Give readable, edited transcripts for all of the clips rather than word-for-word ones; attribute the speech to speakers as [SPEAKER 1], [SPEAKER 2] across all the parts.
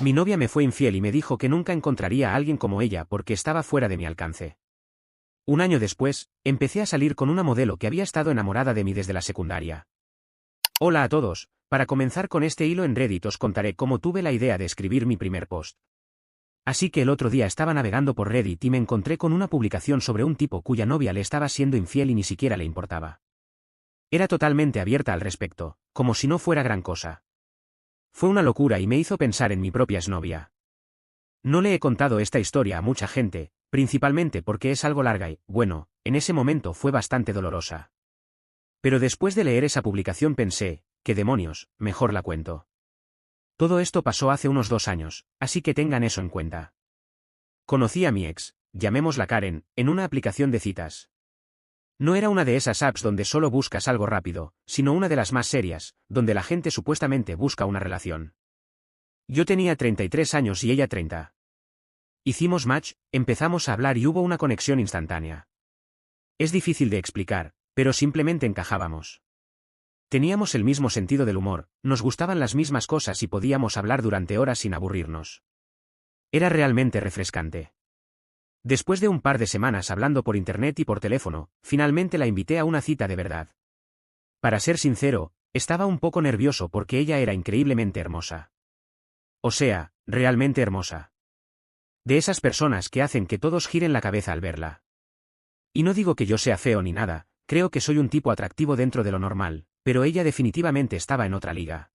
[SPEAKER 1] Mi novia me fue infiel y me dijo que nunca encontraría a alguien como ella porque estaba fuera de mi alcance. Un año después, empecé a salir con una modelo que había estado enamorada de mí desde la secundaria. Hola a todos, para comenzar con este hilo en Reddit os contaré cómo tuve la idea de escribir mi primer post. Así que el otro día estaba navegando por Reddit y me encontré con una publicación sobre un tipo cuya novia le estaba siendo infiel y ni siquiera le importaba. Era totalmente abierta al respecto, como si no fuera gran cosa. Fue una locura y me hizo pensar en mi propia exnovia. No le he contado esta historia a mucha gente, principalmente porque es algo larga y, bueno, en ese momento fue bastante dolorosa. Pero después de leer esa publicación pensé, ¿qué demonios? Mejor la cuento. Todo esto pasó hace unos 2 años, así que tengan eso en cuenta. Conocí a mi ex, llamémosla Karen, en una aplicación de citas. No era una de esas apps donde solo buscas algo rápido, sino una de las más serias, donde la gente supuestamente busca una relación. Yo tenía 33 años y ella 30. Hicimos match, empezamos a hablar y hubo una conexión instantánea. Es difícil de explicar, pero simplemente encajábamos. Teníamos el mismo sentido del humor, nos gustaban las mismas cosas y podíamos hablar durante horas sin aburrirnos. Era realmente refrescante. Después de un par de semanas hablando por internet y por teléfono, finalmente la invité a una cita de verdad. Para ser sincero, estaba un poco nervioso porque ella era increíblemente hermosa. O sea, realmente hermosa. De esas personas que hacen que todos giren la cabeza al verla. Y no digo que yo sea feo ni nada, creo que soy un tipo atractivo dentro de lo normal, pero ella definitivamente estaba en otra liga.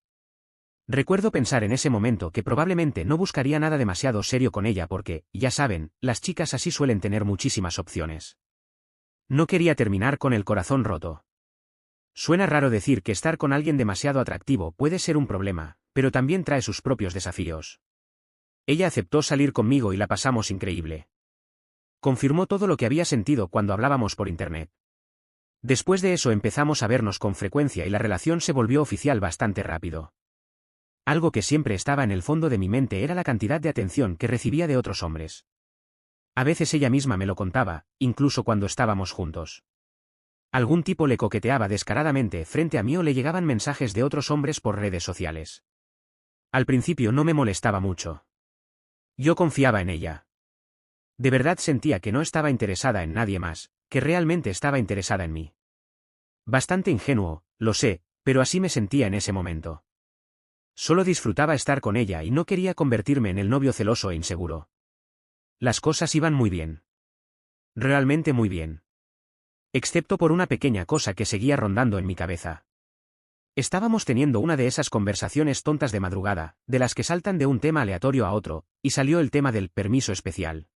[SPEAKER 1] Recuerdo pensar en ese momento que probablemente no buscaría nada demasiado serio con ella porque, ya saben, las chicas así suelen tener muchísimas opciones. No quería terminar con el corazón roto. Suena raro decir que estar con alguien demasiado atractivo puede ser un problema, pero también trae sus propios desafíos. Ella aceptó salir conmigo y la pasamos increíble. Confirmó todo lo que había sentido cuando hablábamos por internet. Después de eso empezamos a vernos con frecuencia y la relación se volvió oficial bastante rápido. Algo que siempre estaba en el fondo de mi mente era la cantidad de atención que recibía de otros hombres. A veces ella misma me lo contaba, incluso cuando estábamos juntos. Algún tipo le coqueteaba descaradamente frente a mí o le llegaban mensajes de otros hombres por redes sociales. Al principio no me molestaba mucho. Yo confiaba en ella. De verdad sentía que no estaba interesada en nadie más, que realmente estaba interesada en mí. Bastante ingenuo, lo sé, pero así me sentía en ese momento. Solo disfrutaba estar con ella y no quería convertirme en el novio celoso e inseguro. Las cosas iban muy bien. Realmente muy bien. Excepto por una pequeña cosa que seguía rondando en mi cabeza. Estábamos teniendo una de esas conversaciones tontas de madrugada, de las que saltan de un tema aleatorio a otro, y salió el tema del permiso especial.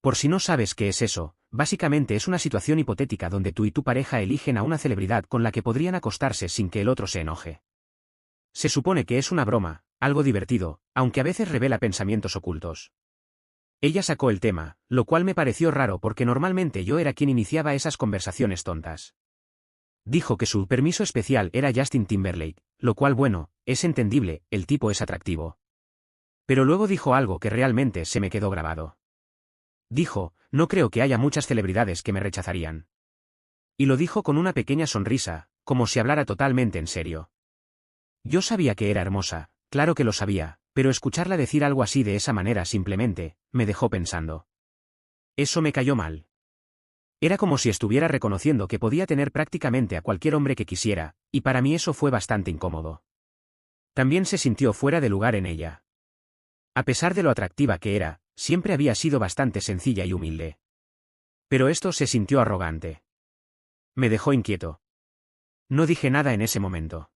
[SPEAKER 1] Por si no sabes qué es eso, básicamente es una situación hipotética donde tú y tu pareja eligen a una celebridad con la que podrían acostarse sin que el otro se enoje. Se supone que es una broma, algo divertido, aunque a veces revela pensamientos ocultos. Ella sacó el tema, lo cual me pareció raro porque normalmente yo era quien iniciaba esas conversaciones tontas. Dijo que su permiso especial era Justin Timberlake, lo cual bueno, es entendible, el tipo es atractivo. Pero luego dijo algo que realmente se me quedó grabado. Dijo, no creo que haya muchas celebridades que me rechazarían. Y lo dijo con una pequeña sonrisa, como si hablara totalmente en serio. Yo sabía que era hermosa, claro que lo sabía, pero escucharla decir algo así de esa manera simplemente, me dejó pensando. Eso me cayó mal. Era como si estuviera reconociendo que podía tener prácticamente a cualquier hombre que quisiera, y para mí eso fue bastante incómodo. También se sintió fuera de lugar en ella. A pesar de lo atractiva que era, siempre había sido bastante sencilla y humilde. Pero esto se sintió arrogante. Me dejó inquieto. No dije nada en ese momento.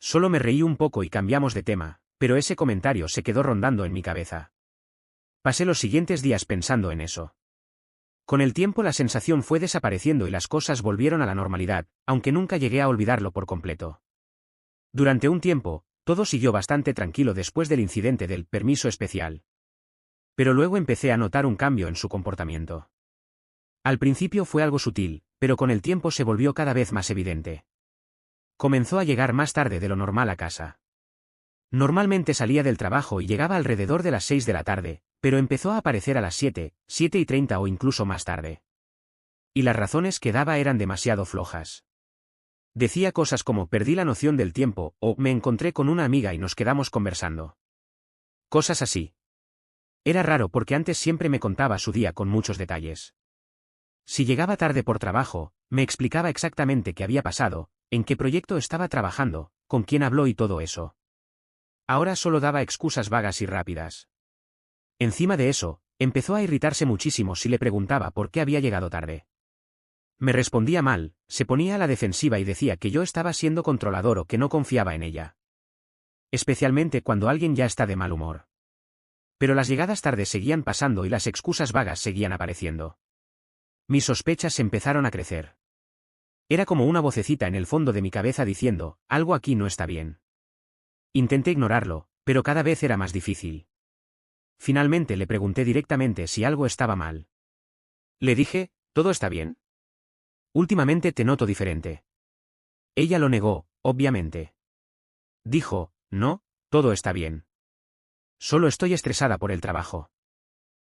[SPEAKER 1] Solo me reí un poco y cambiamos de tema, pero ese comentario se quedó rondando en mi cabeza. Pasé los siguientes días pensando en eso. Con el tiempo la sensación fue desapareciendo y las cosas volvieron a la normalidad, aunque nunca llegué a olvidarlo por completo. Durante un tiempo, todo siguió bastante tranquilo después del incidente del permiso especial. Pero luego empecé a notar un cambio en su comportamiento. Al principio fue algo sutil, pero con el tiempo se volvió cada vez más evidente. Comenzó a llegar más tarde de lo normal a casa. Normalmente salía del trabajo y llegaba alrededor de las 6 de la tarde, pero empezó a aparecer a las 7, 7:30 o incluso más tarde. Y las razones que daba eran demasiado flojas. Decía cosas como perdí la noción del tiempo o me encontré con una amiga y nos quedamos conversando. Cosas así. Era raro porque antes siempre me contaba su día con muchos detalles. Si llegaba tarde por trabajo, me explicaba exactamente qué había pasado, en qué proyecto estaba trabajando, con quién habló y todo eso. Ahora solo daba excusas vagas y rápidas. Encima de eso, empezó a irritarse muchísimo si le preguntaba por qué había llegado tarde. Me respondía mal, se ponía a la defensiva y decía que yo estaba siendo controlador o que no confiaba en ella. Especialmente cuando alguien ya está de mal humor. Pero las llegadas tardes seguían pasando y las excusas vagas seguían apareciendo. Mis sospechas empezaron a crecer. Era como una vocecita en el fondo de mi cabeza diciendo, algo aquí no está bien. Intenté ignorarlo, pero cada vez era más difícil. Finalmente le pregunté directamente si algo estaba mal. Le dije, ¿todo está bien? Últimamente te noto diferente. Ella lo negó, obviamente. Dijo, no, todo está bien. Solo estoy estresada por el trabajo.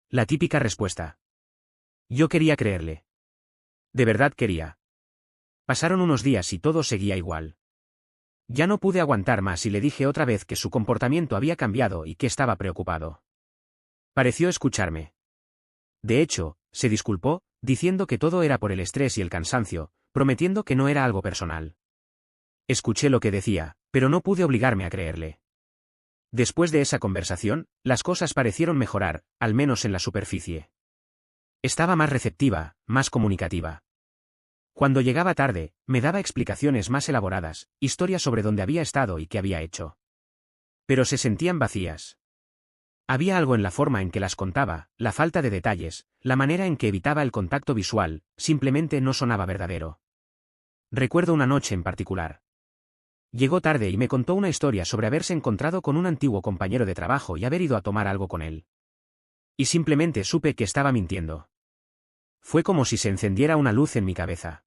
[SPEAKER 1] La típica respuesta. Yo quería creerle. De verdad quería. Pasaron unos días y todo seguía igual. Ya no pude aguantar más y le dije otra vez que su comportamiento había cambiado y que estaba preocupado. Pareció escucharme. De hecho, se disculpó, diciendo que todo era por el estrés y el cansancio, prometiendo que no era algo personal. Escuché lo que decía, pero no pude obligarme a creerle. Después de esa conversación, las cosas parecieron mejorar, al menos en la superficie. Estaba más receptiva, más comunicativa. Cuando llegaba tarde, me daba explicaciones más elaboradas, historias sobre dónde había estado y qué había hecho. Pero se sentían vacías. Había algo en la forma en que las contaba, la falta de detalles, la manera en que evitaba el contacto visual, simplemente no sonaba verdadero. Recuerdo una noche en particular. Llegó tarde y me contó una historia sobre haberse encontrado con un antiguo compañero de trabajo y haber ido a tomar algo con él. Y simplemente supe que estaba mintiendo. Fue como si se encendiera una luz en mi cabeza.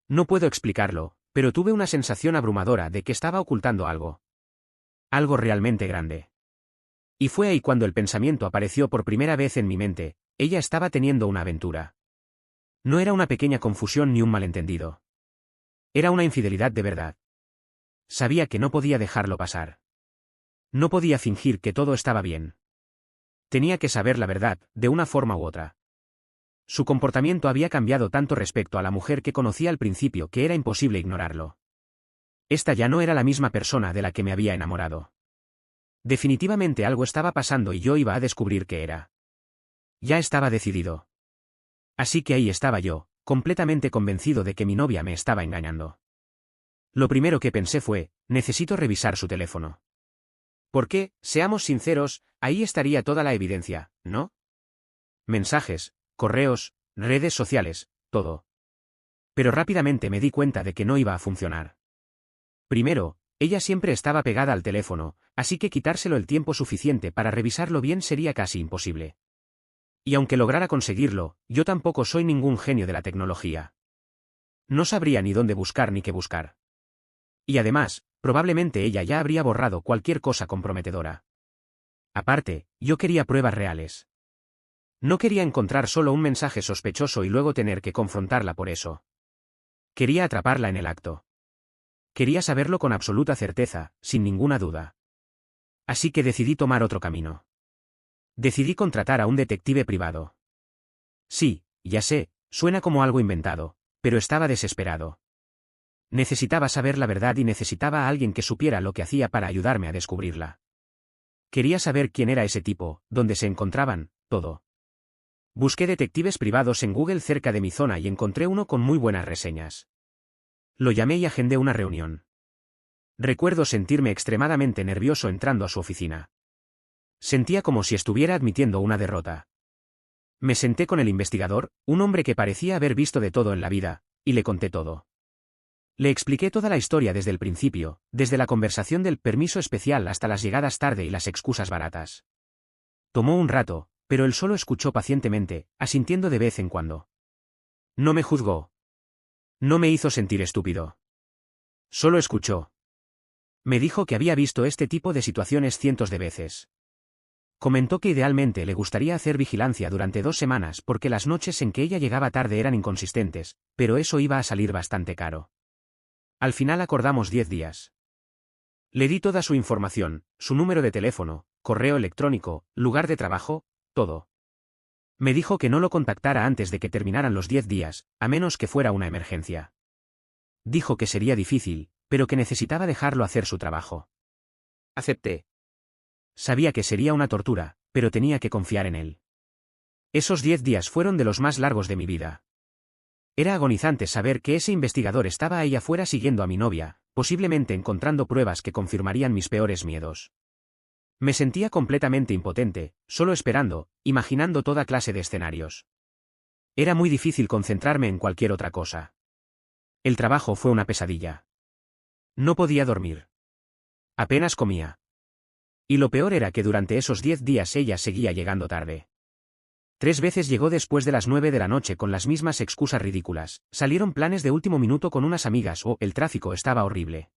[SPEAKER 1] No puedo explicarlo, pero tuve una sensación abrumadora de que estaba ocultando algo. Algo realmente grande. Y fue ahí cuando el pensamiento apareció por primera vez en mi mente, ella estaba teniendo una aventura. No era una pequeña confusión ni un malentendido. Era una infidelidad de verdad. Sabía que no podía dejarlo pasar. No podía fingir que todo estaba bien. Tenía que saber la verdad, de una forma u otra. Su comportamiento había cambiado tanto respecto a la mujer que conocía al principio que era imposible ignorarlo. Esta ya no era la misma persona de la que me había enamorado. Definitivamente algo estaba pasando y yo iba a descubrir qué era. Ya estaba decidido. Así que ahí estaba yo, completamente convencido de que mi novia me estaba engañando. Lo primero que pensé fue, necesito revisar su teléfono. Porque, seamos sinceros, ahí estaría toda la evidencia, ¿no? Mensajes, correos, redes sociales, todo. Pero rápidamente me di cuenta de que no iba a funcionar. Primero, ella siempre estaba pegada al teléfono, así que quitárselo el tiempo suficiente para revisarlo bien sería casi imposible. Y aunque lograra conseguirlo, yo tampoco soy ningún genio de la tecnología. No sabría ni dónde buscar ni qué buscar. Y además, probablemente ella ya habría borrado cualquier cosa comprometedora. Aparte, yo quería pruebas reales. No quería encontrar solo un mensaje sospechoso y luego tener que confrontarla por eso. Quería atraparla en el acto. Quería saberlo con absoluta certeza, sin ninguna duda. Así que decidí tomar otro camino. Decidí contratar a un detective privado. Sí, ya sé, suena como algo inventado, pero estaba desesperado. Necesitaba saber la verdad y necesitaba a alguien que supiera lo que hacía para ayudarme a descubrirla. Quería saber quién era ese tipo, dónde se encontraban, todo. Busqué detectives privados en Google cerca de mi zona y encontré uno con muy buenas reseñas. Lo llamé y agendé una reunión. Recuerdo sentirme extremadamente nervioso entrando a su oficina. Sentía como si estuviera admitiendo una derrota. Me senté con el investigador, un hombre que parecía haber visto de todo en la vida, y le conté todo. Le expliqué toda la historia desde el principio, desde la conversación del permiso especial hasta las llegadas tarde y las excusas baratas. Tomó un rato, pero él solo escuchó pacientemente, asintiendo de vez en cuando. No me juzgó. No me hizo sentir estúpido. Solo escuchó. Me dijo que había visto este tipo de situaciones cientos de veces. Comentó que idealmente le gustaría hacer vigilancia durante 2 semanas porque las noches en que ella llegaba tarde eran inconsistentes, pero eso iba a salir bastante caro. Al final acordamos 10 días. Le di toda su información, su número de teléfono, correo electrónico, lugar de trabajo, todo. Me dijo que no lo contactara antes de que terminaran los 10 días, a menos que fuera una emergencia. Dijo que sería difícil, pero que necesitaba dejarlo hacer su trabajo. Acepté. Sabía que sería una tortura, pero tenía que confiar en él. Esos 10 días fueron de los más largos de mi vida. Era agonizante saber que ese investigador estaba ahí afuera siguiendo a mi novia, posiblemente encontrando pruebas que confirmarían mis peores miedos. Me sentía completamente impotente, solo esperando, imaginando toda clase de escenarios. Era muy difícil concentrarme en cualquier otra cosa. El trabajo fue una pesadilla. No podía dormir. Apenas comía. Y lo peor era que durante esos 10 días ella seguía llegando tarde. 3 veces llegó después de las 9 de la noche con las mismas excusas ridículas, salieron planes de último minuto con unas amigas o el tráfico estaba horrible.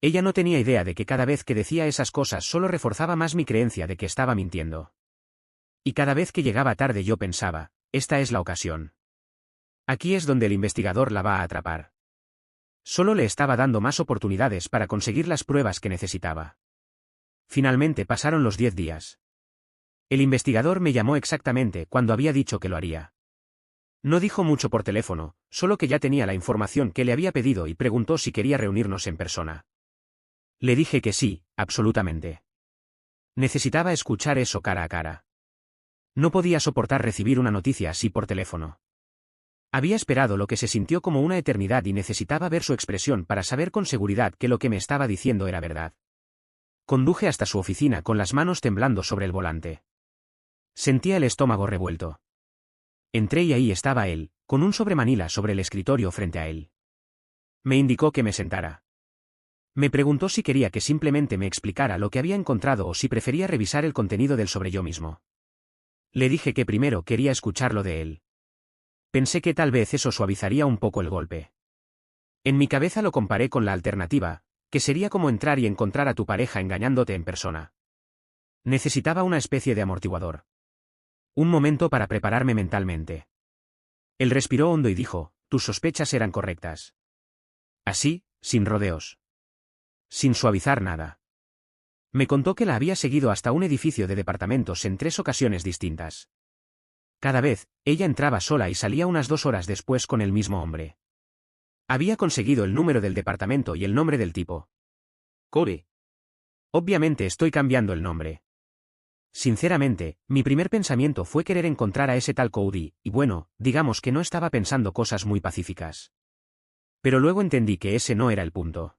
[SPEAKER 1] Ella no tenía idea de que cada vez que decía esas cosas solo reforzaba más mi creencia de que estaba mintiendo. Y cada vez que llegaba tarde yo pensaba, esta es la ocasión. Aquí es donde el investigador la va a atrapar. Solo le estaba dando más oportunidades para conseguir las pruebas que necesitaba. Finalmente pasaron los 10 días. El investigador me llamó exactamente cuando había dicho que lo haría. No dijo mucho por teléfono, solo que ya tenía la información que le había pedido y preguntó si quería reunirnos en persona. Le dije que sí, absolutamente. Necesitaba escuchar eso cara a cara. No podía soportar recibir una noticia así por teléfono. Había esperado lo que se sintió como una eternidad y necesitaba ver su expresión para saber con seguridad que lo que me estaba diciendo era verdad. Conduje hasta su oficina con las manos temblando sobre el volante. Sentía el estómago revuelto. Entré y ahí estaba él, con un sobremanila sobre el escritorio frente a él. Me indicó que me sentara. Me preguntó si quería que simplemente me explicara lo que había encontrado o si prefería revisar el contenido del sobre yo mismo. Le dije que primero quería escucharlo de él. Pensé que tal vez eso suavizaría un poco el golpe. En mi cabeza lo comparé con la alternativa, que sería como entrar y encontrar a tu pareja engañándote en persona. Necesitaba una especie de amortiguador. Un momento para prepararme mentalmente. Él respiró hondo y dijo, tus sospechas eran correctas. Así, sin rodeos. Sin suavizar nada. Me contó que la había seguido hasta un edificio de departamentos en 3 ocasiones distintas. Cada vez, ella entraba sola y salía unas 2 horas después con el mismo hombre. Había conseguido el número del departamento y el nombre del tipo. Corey. Obviamente estoy cambiando el nombre. Sinceramente, mi primer pensamiento fue querer encontrar a ese tal Cody, y bueno, digamos que no estaba pensando cosas muy pacíficas. Pero luego entendí que ese no era el punto.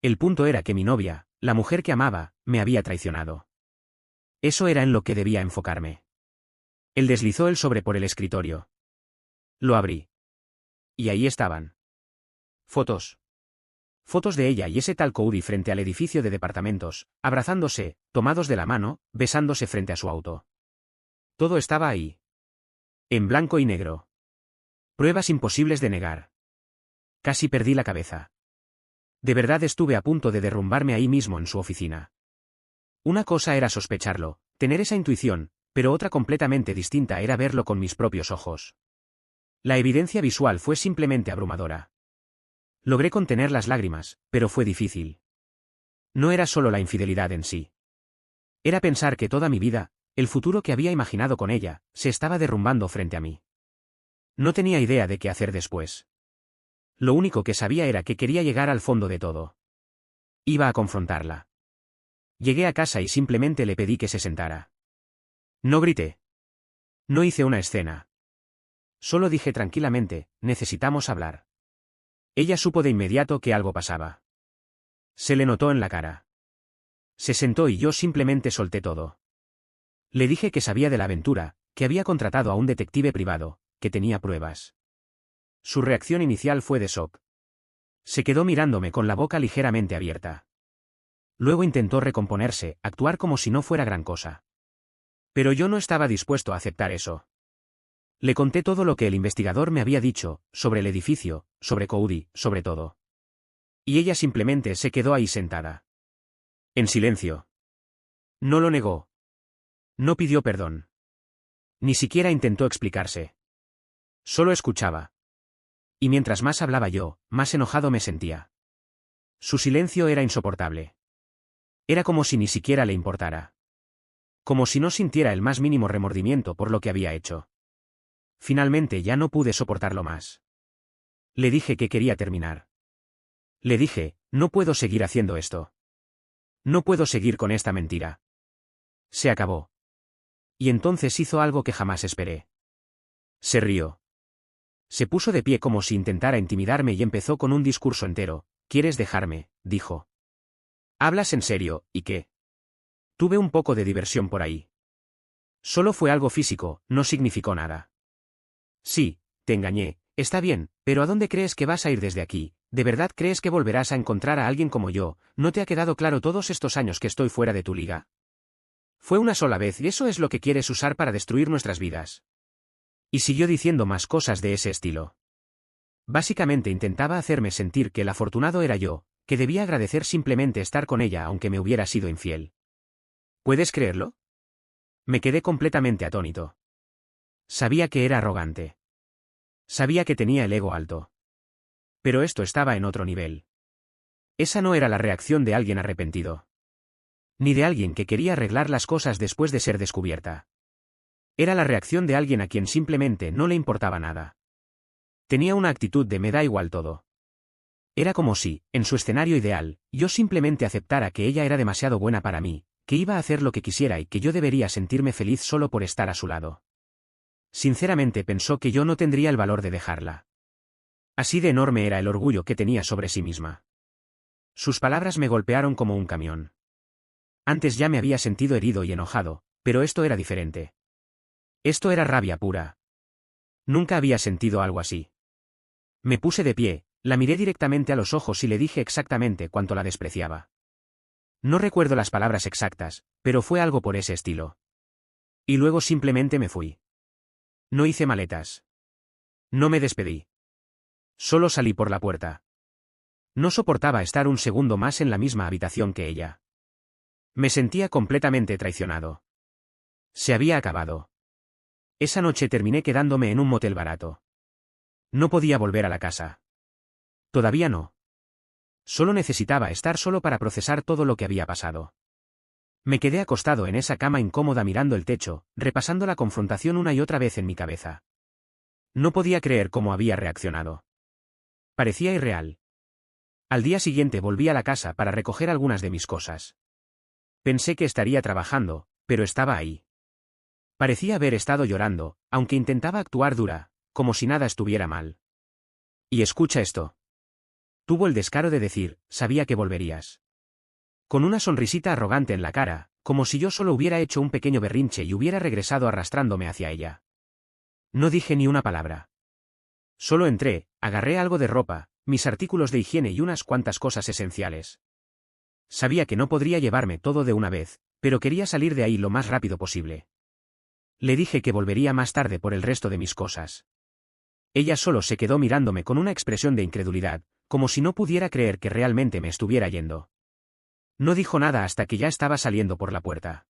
[SPEAKER 1] El punto era que mi novia, la mujer que amaba, me había traicionado. Eso era en lo que debía enfocarme. Él deslizó el sobre por el escritorio. Lo abrí. Y ahí estaban. Fotos. Fotos de ella y ese tal Cody frente al edificio de departamentos, abrazándose, tomados de la mano, besándose frente a su auto. Todo estaba ahí. En blanco y negro. Pruebas imposibles de negar. Casi perdí la cabeza. De verdad estuve a punto de derrumbarme ahí mismo en su oficina. Una cosa era sospecharlo, tener esa intuición, pero otra completamente distinta era verlo con mis propios ojos. La evidencia visual fue simplemente abrumadora. Logré contener las lágrimas, pero fue difícil. No era solo la infidelidad en sí. Era pensar que toda mi vida, el futuro que había imaginado con ella, se estaba derrumbando frente a mí. No tenía idea de qué hacer después. Lo único que sabía era que quería llegar al fondo de todo. Iba a confrontarla. Llegué a casa y simplemente le pedí que se sentara. No grité. No hice una escena. Solo dije tranquilamente, necesitamos hablar. Ella supo de inmediato que algo pasaba. Se le notó en la cara. Se sentó y yo simplemente solté todo. Le dije que sabía de la aventura, que había contratado a un detective privado, que tenía pruebas. Su reacción inicial fue de shock. Se quedó mirándome con la boca ligeramente abierta. Luego intentó recomponerse, actuar como si no fuera gran cosa. Pero yo no estaba dispuesto a aceptar eso. Le conté todo lo que el investigador me había dicho, sobre el edificio, sobre Cody, sobre todo. Y ella simplemente se quedó ahí sentada. En silencio. No lo negó. No pidió perdón. Ni siquiera intentó explicarse. Solo escuchaba. Y mientras más hablaba yo, más enojado me sentía. Su silencio era insoportable. Era como si ni siquiera le importara. Como si no sintiera el más mínimo remordimiento por lo que había hecho. Finalmente ya no pude soportarlo más. Le dije que quería terminar. Le dije, no puedo seguir haciendo esto. No puedo seguir con esta mentira. Se acabó. Y entonces hizo algo que jamás esperé. Se rió. Se puso de pie como si intentara intimidarme y empezó con un discurso entero. ¿Quieres dejarme?, dijo. ¿Hablas en serio, y qué? Tuve un poco de diversión por ahí. Solo fue algo físico, no significó nada. Sí, te engañé, está bien, pero ¿a dónde crees que vas a ir desde aquí? ¿De verdad crees que volverás a encontrar a alguien como yo? ¿No te ha quedado claro todos estos años que estoy fuera de tu liga? Fue una sola vez y eso es lo que quieres usar para destruir nuestras vidas. Y siguió diciendo más cosas de ese estilo. Básicamente intentaba hacerme sentir que el afortunado era yo, que debía agradecer simplemente estar con ella aunque me hubiera sido infiel. ¿Puedes creerlo? Me quedé completamente atónito. Sabía que era arrogante. Sabía que tenía el ego alto. Pero esto estaba en otro nivel. Esa no era la reacción de alguien arrepentido. Ni de alguien que quería arreglar las cosas después de ser descubierta. Era la reacción de alguien a quien simplemente no le importaba nada. Tenía una actitud de me da igual todo. Era como si, en su escenario ideal, yo simplemente aceptara que ella era demasiado buena para mí, que iba a hacer lo que quisiera y que yo debería sentirme feliz solo por estar a su lado. Sinceramente pensó que yo no tendría el valor de dejarla. Así de enorme era el orgullo que tenía sobre sí misma. Sus palabras me golpearon como un camión. Antes ya me había sentido herido y enojado, pero esto era diferente. Esto era rabia pura. Nunca había sentido algo así. Me puse de pie, la miré directamente a los ojos y le dije exactamente cuánto la despreciaba. No recuerdo las palabras exactas, pero fue algo por ese estilo. Y luego simplemente me fui. No hice maletas. No me despedí. Solo salí por la puerta. No soportaba estar un segundo más en la misma habitación que ella. Me sentía completamente traicionado. Se había acabado. Esa noche terminé quedándome en un motel barato. No podía volver a la casa. Todavía no. Solo necesitaba estar solo para procesar todo lo que había pasado. Me quedé acostado en esa cama incómoda mirando el techo, repasando la confrontación una y otra vez en mi cabeza. No podía creer cómo había reaccionado. Parecía irreal. Al día siguiente volví a la casa para recoger algunas de mis cosas. Pensé que estaría trabajando, pero estaba ahí. Parecía haber estado llorando, aunque intentaba actuar dura, como si nada estuviera mal. Y escucha esto. Tuvo el descaro de decir, sabía que volverías. Con una sonrisita arrogante en la cara, como si yo solo hubiera hecho un pequeño berrinche y hubiera regresado arrastrándome hacia ella. No dije ni una palabra. Solo entré, agarré algo de ropa, mis artículos de higiene y unas cuantas cosas esenciales. Sabía que no podría llevarme todo de una vez, pero quería salir de ahí lo más rápido posible. Le dije que volvería más tarde por el resto de mis cosas. Ella solo se quedó mirándome con una expresión de incredulidad, como si no pudiera creer que realmente me estuviera yendo. No dijo nada hasta que ya estaba saliendo por la puerta.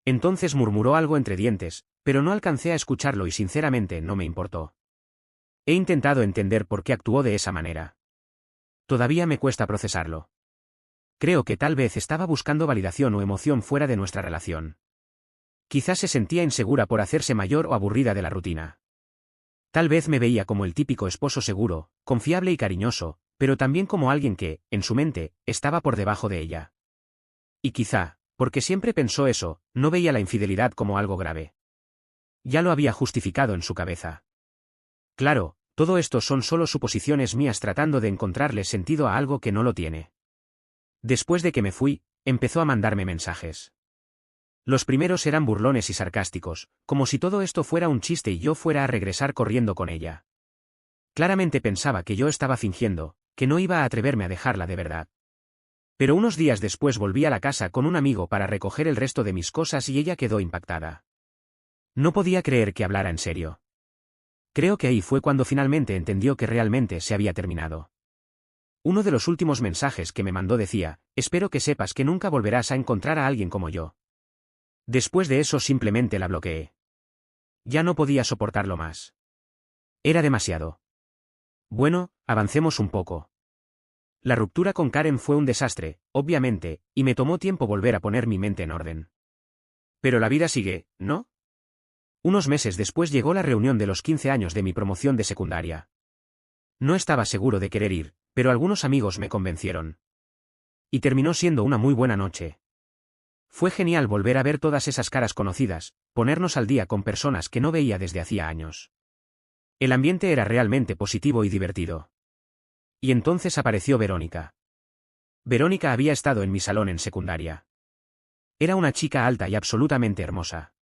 [SPEAKER 1] Entonces murmuró algo entre dientes, pero no alcancé a escucharlo y sinceramente no me importó. He intentado entender por qué actuó de esa manera. Todavía me cuesta procesarlo. Creo que tal vez estaba buscando validación o emoción fuera de nuestra relación. Quizás se sentía insegura por hacerse mayor o aburrida de la rutina. Tal vez me veía como el típico esposo seguro, confiable y cariñoso, pero también como alguien que, en su mente, estaba por debajo de ella. Y quizá, porque siempre pensó eso, no veía la infidelidad como algo grave. Ya lo había justificado en su cabeza. Claro, todo esto son solo suposiciones mías tratando de encontrarle sentido a algo que no lo tiene. Después de que me fui, empezó a mandarme mensajes. Los primeros eran burlones y sarcásticos, como si todo esto fuera un chiste y yo fuera a regresar corriendo con ella. Claramente pensaba que yo estaba fingiendo, que no iba a atreverme a dejarla de verdad. Pero unos días después volví a la casa con un amigo para recoger el resto de mis cosas y ella quedó impactada. No podía creer que hablara en serio. Creo que ahí fue cuando finalmente entendió que realmente se había terminado. Uno de los últimos mensajes que me mandó decía, espero que sepas que nunca volverás a encontrar a alguien como yo. Después de eso simplemente la bloqueé. Ya no podía soportarlo más. Era demasiado. Bueno, avancemos un poco. La ruptura con Karen fue un desastre, obviamente, y me tomó tiempo volver a poner mi mente en orden. Pero la vida sigue, ¿no? Unos meses después llegó la reunión de los 15 años de mi promoción de secundaria. No estaba seguro de querer ir, pero algunos amigos me convencieron. Y terminó siendo una muy buena noche. Fue genial volver a ver todas esas caras conocidas, ponernos al día con personas que no veía desde hacía años. El ambiente era realmente positivo y divertido. Y entonces apareció Verónica. Verónica había estado en mi salón en secundaria. Era una chica alta y absolutamente hermosa.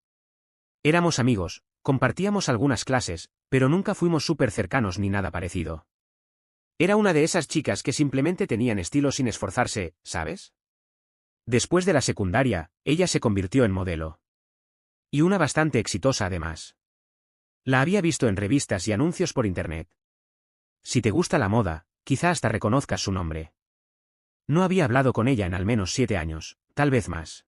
[SPEAKER 1] Éramos amigos, compartíamos algunas clases, pero nunca fuimos súper cercanos ni nada parecido. Era una de esas chicas que simplemente tenían estilo sin esforzarse, ¿sabes? Después de la secundaria, ella se convirtió en modelo. Y una bastante exitosa además. La había visto en revistas y anuncios por internet. Si te gusta la moda, quizá hasta reconozcas su nombre. No había hablado con ella en al menos 7 años, tal vez más.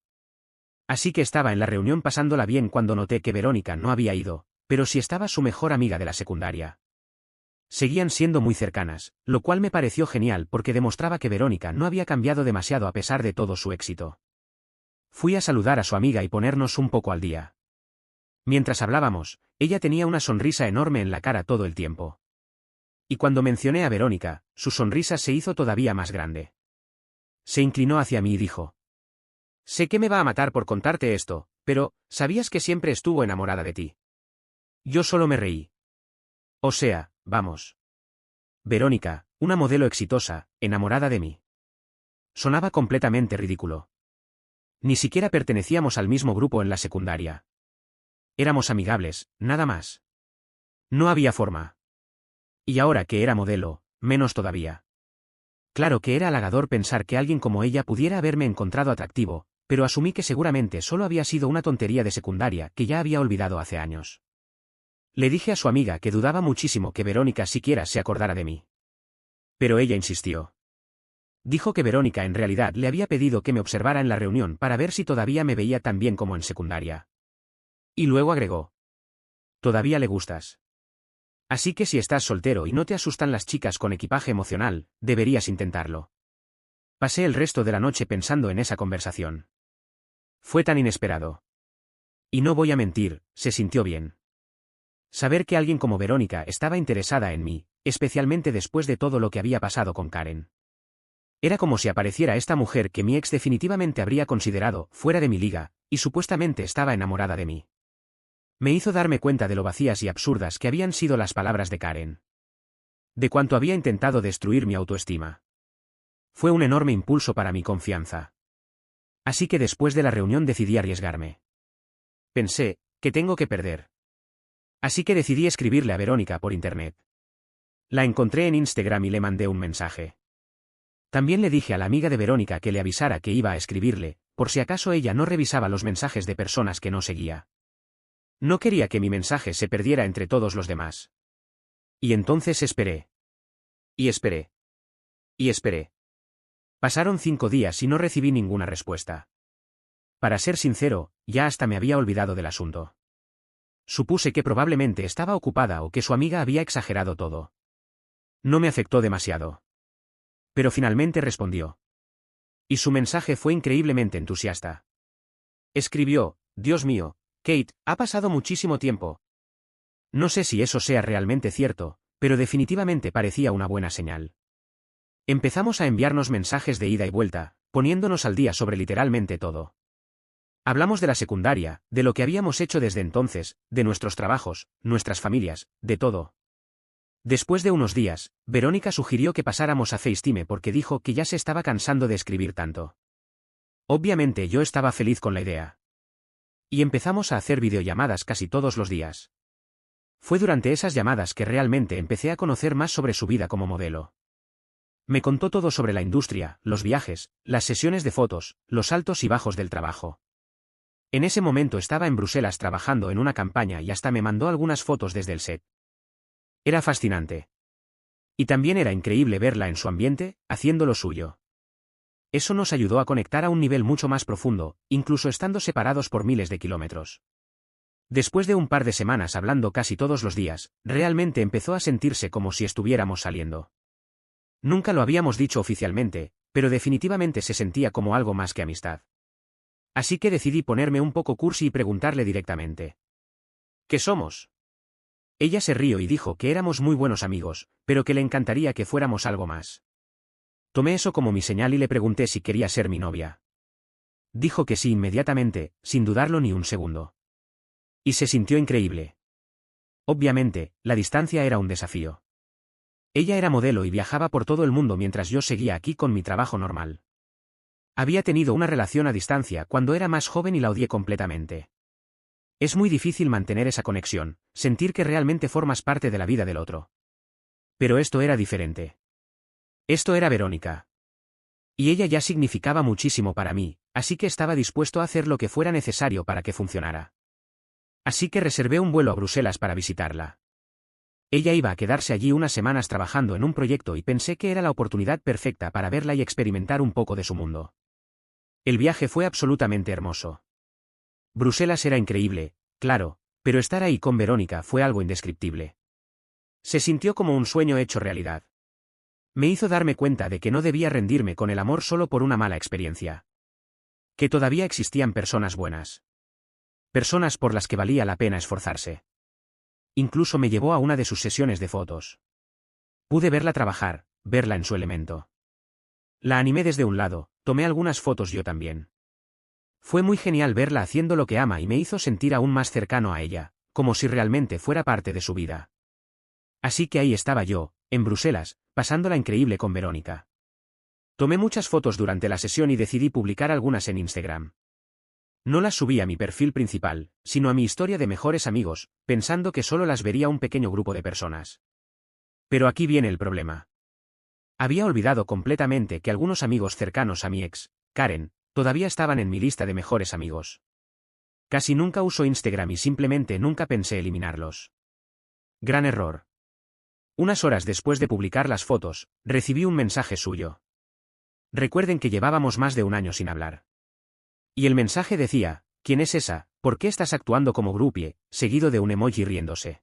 [SPEAKER 1] Así que estaba en la reunión pasándola bien cuando noté que Verónica no había ido, pero sí estaba su mejor amiga de la secundaria. Seguían siendo muy cercanas, lo cual me pareció genial porque demostraba que Verónica no había cambiado demasiado a pesar de todo su éxito. Fui a saludar a su amiga y ponernos un poco al día. Mientras hablábamos, ella tenía una sonrisa enorme en la cara todo el tiempo. Y cuando mencioné a Verónica, su sonrisa se hizo todavía más grande. Se inclinó hacia mí y dijo: «Sé que me va a matar por contarte esto, pero, ¿sabías que siempre estuvo enamorada de ti?» Yo solo me reí. O sea, vamos. Verónica, una modelo exitosa, enamorada de mí. Sonaba completamente ridículo. Ni siquiera pertenecíamos al mismo grupo en la secundaria. Éramos amigables, nada más. No había forma. Y ahora que era modelo, menos todavía. Claro que era halagador pensar que alguien como ella pudiera haberme encontrado atractivo, pero asumí que seguramente solo había sido una tontería de secundaria que ya había olvidado hace años. Le dije a su amiga que dudaba muchísimo que Verónica siquiera se acordara de mí. Pero ella insistió. Dijo que Verónica en realidad le había pedido que me observara en la reunión para ver si todavía me veía tan bien como en secundaria. Y luego agregó: «Todavía le gustas. Así que si estás soltero y no te asustan las chicas con equipaje emocional, deberías intentarlo». Pasé el resto de la noche pensando en esa conversación. Fue tan inesperado. Y no voy a mentir, se sintió bien. Saber que alguien como Verónica estaba interesada en mí, especialmente después de todo lo que había pasado con Karen. Era como si apareciera esta mujer que mi ex definitivamente habría considerado fuera de mi liga, y supuestamente estaba enamorada de mí. Me hizo darme cuenta de lo vacías y absurdas que habían sido las palabras de Karen. De cuánto había intentado destruir mi autoestima. Fue un enorme impulso para mi confianza. Así que después de la reunión decidí arriesgarme. Pensé, ¿qué tengo que perder? Así que decidí escribirle a Verónica por internet. La encontré en Instagram y le mandé un mensaje. También le dije a la amiga de Verónica que le avisara que iba a escribirle, por si acaso ella no revisaba los mensajes de personas que no seguía. No quería que mi mensaje se perdiera entre todos los demás. Y entonces esperé. Y esperé. Y esperé. Pasaron 5 días y no recibí ninguna respuesta. Para ser sincero, ya hasta me había olvidado del asunto. Supuse que probablemente estaba ocupada o que su amiga había exagerado todo. No me afectó demasiado. Pero finalmente respondió. Y su mensaje fue increíblemente entusiasta. Escribió: «Dios mío, Kate, ha pasado muchísimo tiempo». No sé si eso sea realmente cierto, pero definitivamente parecía una buena señal. Empezamos a enviarnos mensajes de ida y vuelta, poniéndonos al día sobre literalmente todo. Hablamos de la secundaria, de lo que habíamos hecho desde entonces, de nuestros trabajos, nuestras familias, de todo. Después de unos días, Verónica sugirió que pasáramos a FaceTime porque dijo que ya se estaba cansando de escribir tanto. Obviamente yo estaba feliz con la idea. Y empezamos a hacer videollamadas casi todos los días. Fue durante esas llamadas que realmente empecé a conocer más sobre su vida como modelo. Me contó todo sobre la industria, los viajes, las sesiones de fotos, los altos y bajos del trabajo. En ese momento estaba en Bruselas trabajando en una campaña y hasta me mandó algunas fotos desde el set. Era fascinante. Y también era increíble verla en su ambiente, haciendo lo suyo. Eso nos ayudó a conectar a un nivel mucho más profundo, incluso estando separados por miles de kilómetros. Después de un par de semanas hablando casi todos los días, realmente empezó a sentirse como si estuviéramos saliendo. Nunca lo habíamos dicho oficialmente, pero definitivamente se sentía como algo más que amistad. Así que decidí ponerme un poco cursi y preguntarle directamente. ¿Qué somos? Ella se rió y dijo que éramos muy buenos amigos, pero que le encantaría que fuéramos algo más. Tomé eso como mi señal y le pregunté si quería ser mi novia. Dijo que sí inmediatamente, sin dudarlo ni un segundo. Y se sintió increíble. Obviamente, la distancia era un desafío. Ella era modelo y viajaba por todo el mundo mientras yo seguía aquí con mi trabajo normal. Había tenido una relación a distancia cuando era más joven y la odié completamente. Es muy difícil mantener esa conexión, sentir que realmente formas parte de la vida del otro. Pero esto era diferente. Esto era Verónica. Y ella ya significaba muchísimo para mí, así que estaba dispuesto a hacer lo que fuera necesario para que funcionara. Así que reservé un vuelo a Bruselas para visitarla. Ella iba a quedarse allí unas semanas trabajando en un proyecto y pensé que era la oportunidad perfecta para verla y experimentar un poco de su mundo. El viaje fue absolutamente hermoso. Bruselas era increíble, claro, pero estar ahí con Verónica fue algo indescriptible. Se sintió como un sueño hecho realidad. Me hizo darme cuenta de que no debía rendirme con el amor solo por una mala experiencia. Que todavía existían personas buenas. Personas por las que valía la pena esforzarse. Incluso me llevó a una de sus sesiones de fotos. Pude verla trabajar, verla en su elemento. La animé desde un lado, tomé algunas fotos yo también. Fue muy genial verla haciendo lo que ama y me hizo sentir aún más cercano a ella, como si realmente fuera parte de su vida. Así que ahí estaba yo, en Bruselas, pasándola increíble con Verónica. Tomé muchas fotos durante la sesión y decidí publicar algunas en Instagram. No las subí a mi perfil principal, sino a mi historia de mejores amigos, pensando que solo las vería un pequeño grupo de personas. Pero aquí viene el problema. Había olvidado completamente que algunos amigos cercanos a mi ex, Karen, todavía estaban en mi lista de mejores amigos. Casi nunca uso Instagram y simplemente nunca pensé eliminarlos. Gran error. Unas horas después de publicar las fotos, recibí un mensaje suyo. Recuerden que llevábamos más de un año sin hablar. Y el mensaje decía, ¿quién es esa? ¿Por qué estás actuando como groupie? Seguido de un emoji riéndose.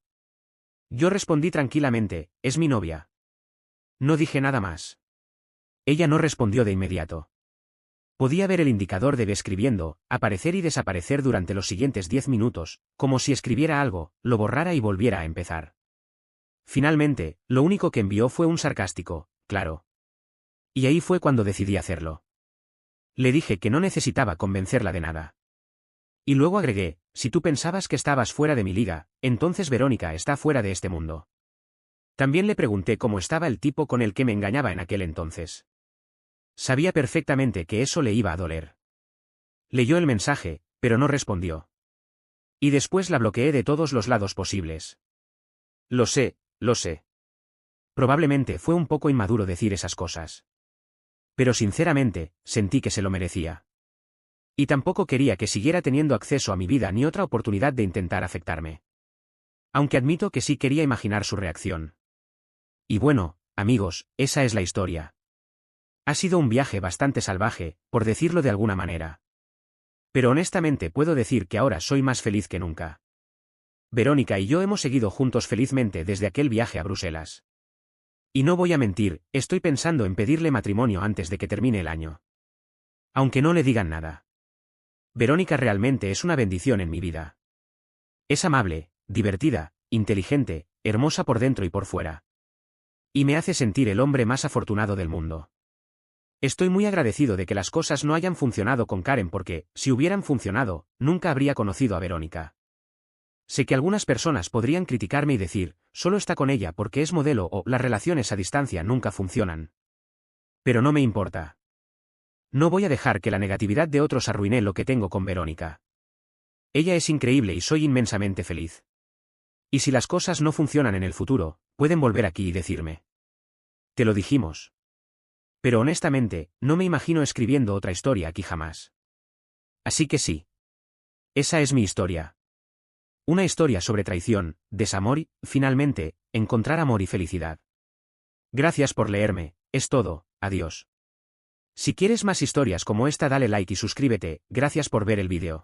[SPEAKER 1] Yo respondí tranquilamente, es mi novia. No dije nada más. Ella no respondió de inmediato. Podía ver el indicador de escribiendo, aparecer y desaparecer durante los siguientes 10 minutos, como si escribiera algo, lo borrara y volviera a empezar. Finalmente, lo único que envió fue un sarcástico, claro. Y ahí fue cuando decidí hacerlo. Le dije que no necesitaba convencerla de nada. Y luego agregué, si tú pensabas que estabas fuera de mi liga, entonces Verónica está fuera de este mundo. También le pregunté cómo estaba el tipo con el que me engañaba en aquel entonces. Sabía perfectamente que eso le iba a doler. Leyó el mensaje, pero no respondió. Y después la bloqueé de todos los lados posibles. Lo sé, lo sé. Probablemente fue un poco inmaduro decir esas cosas. Pero sinceramente, sentí que se lo merecía. Y tampoco quería que siguiera teniendo acceso a mi vida ni otra oportunidad de intentar afectarme. Aunque admito que sí quería imaginar su reacción. Y bueno, amigos, esa es la historia. Ha sido un viaje bastante salvaje, por decirlo de alguna manera. Pero honestamente puedo decir que ahora soy más feliz que nunca. Verónica y yo hemos seguido juntos felizmente desde aquel viaje a Bruselas. Y no voy a mentir, estoy pensando en pedirle matrimonio antes de que termine el año. Aunque no le digan nada. Verónica realmente es una bendición en mi vida. Es amable, divertida, inteligente, hermosa por dentro y por fuera. Y me hace sentir el hombre más afortunado del mundo. Estoy muy agradecido de que las cosas no hayan funcionado con Karen porque, si hubieran funcionado, nunca habría conocido a Verónica. Sé que algunas personas podrían criticarme y decir, solo está con ella porque es modelo o las relaciones a distancia nunca funcionan. Pero no me importa. No voy a dejar que la negatividad de otros arruine lo que tengo con Verónica. Ella es increíble y soy inmensamente feliz. Y si las cosas no funcionan en el futuro, pueden volver aquí y decirme. Te lo dijimos. Pero honestamente, no me imagino escribiendo otra historia aquí jamás. Así que sí. Esa es mi historia. Una historia sobre traición, desamor y, finalmente, encontrar amor y felicidad. Gracias por leerme, es todo, adiós. Si quieres más historias como esta dale like y suscríbete, gracias por ver el vídeo.